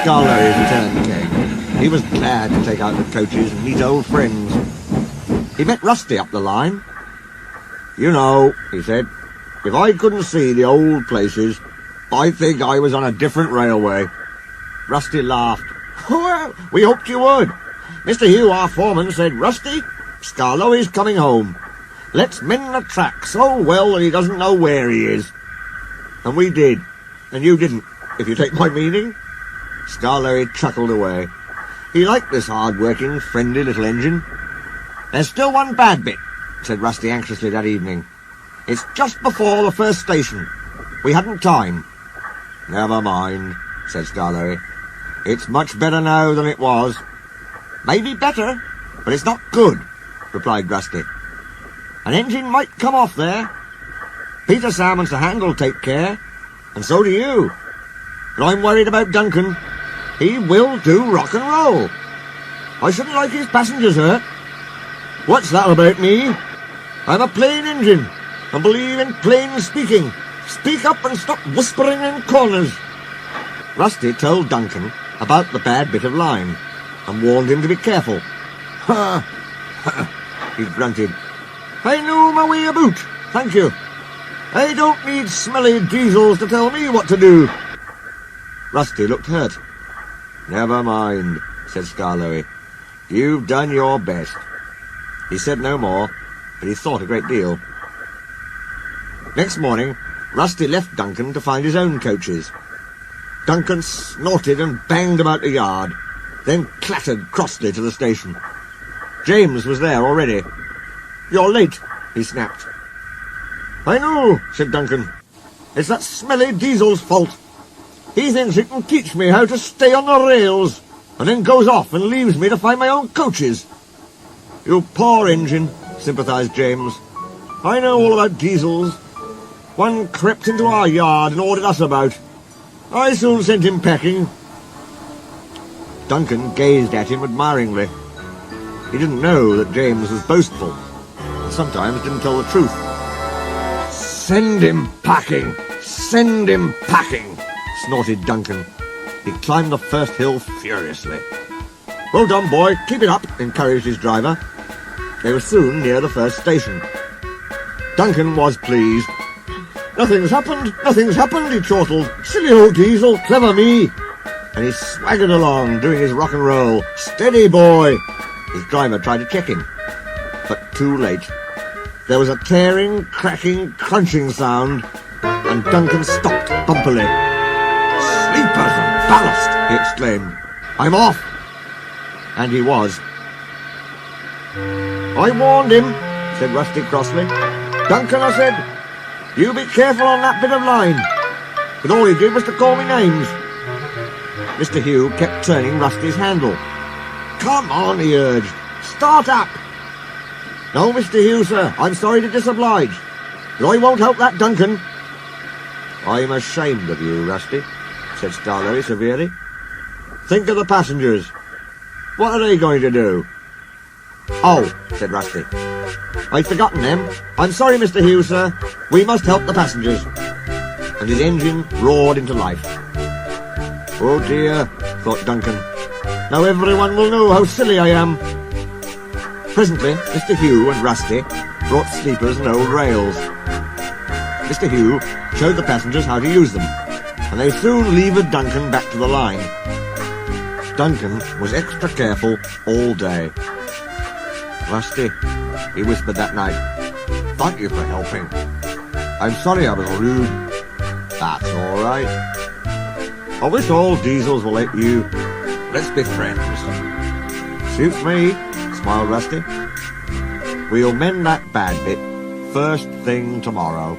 Scarlery's return came, he was glad to take out the coaches and meet old friends. He met Rusty up the line. "You know," he said, "if I couldn't see the old places, I'd think I was on a different railway." Rusty laughed. "Well, we hoped you would. Mr. Hugh, our foreman, said, 'Rusty, Scarlery's coming home. Let's mend the track so well that he doesn't know where he is.' And we did, and you didn't, if you take my meaning." Scarlery chuckled away. He liked this hard-working, friendly little engine. "There's still one bad bit," said Rusty anxiously that evening. "It's just before the first station. We hadn't time." "Never mind," said Scarlery. "It's much better now than it was." "Maybe better, but it's not good," replied Rusty. "An engine might come off there. Peter Salmon's the hand'll take care, and so do you. But I'm worried about Duncan. He will do rock and roll. I shouldn't like his passengers hurt. What's that about me? I'm a plain engine, and believe in plain speaking. Speak up and stop whispering in corners." Rusty told Duncan about the bad bit of line, and warned him to be careful. "Ha! Ha!" he grunted. "I know my way about, thank you. I don't need smelly diesels to tell me what to do." Rusty looked hurt. "Never mind," said Scarlery. "You've done your best." He said no more, but he thought a great deal. Next morning, Rusty left Duncan to find his own coaches. Duncan snorted and banged about the yard, then clattered crossly to the station. James was there already. "You're late," he snapped. "I know," said Duncan. "It's that smelly diesel's fault. He thinks he can teach me how to stay on the rails, and then goes off and leaves me to find my own coaches." "You poor engine," sympathized James. "I know all about diesels. One crept into our yard and ordered us about. I soon sent him packing." Duncan gazed at him admiringly. He didn't know that James was boastful, and sometimes didn't tell the truth. "Send him packing! Send him packing!" snorted Duncan. He climbed the first hill furiously. "Well done, boy, keep it up," encouraged his driver. They were soon near the first station. Duncan was pleased. Nothing's happened, he chortled. "Silly old diesel, clever me." And he swaggered along, doing his rock and roll. "Steady, boy." His driver tried to check him, but too late. There was a tearing, cracking, crunching sound, and Duncan stopped bumpily. "Sleepers and ballast!" he exclaimed. "I'm off!" And he was. "I warned him," said Rusty crossly. "Duncan," I said, "you be careful on that bit of line." But all he did was to call me names. Mr. Hugh kept turning Rusty's handle. "Come on," he urged. "Start up." "No, Mr. Hugh, sir, I'm sorry to disoblige, but I won't help that Duncan." "I'm ashamed of you, Rusty," said Scarlery severely. "Think of the passengers. What are they going to do?" "Oh," said Rusty, "I'd forgotten them. I'm sorry, Mr. Hugh, sir. We must help the passengers." And his engine roared into life. "Oh dear," thought Duncan. "Now everyone will know how silly I am." Presently, Mr. Hugh and Rusty brought sleepers and old rails. Mr. Hugh showed the passengers how to use them, and they soon levered Duncan back to the line. Duncan was extra careful all day. "Rusty," he whispered that night, "thank you for helping. I'm sorry I was rude." "That's all right. I wish all diesels were like you. Let's be friends." "Suits me," smiled Rusty. "We'll mend that bad bit first thing tomorrow."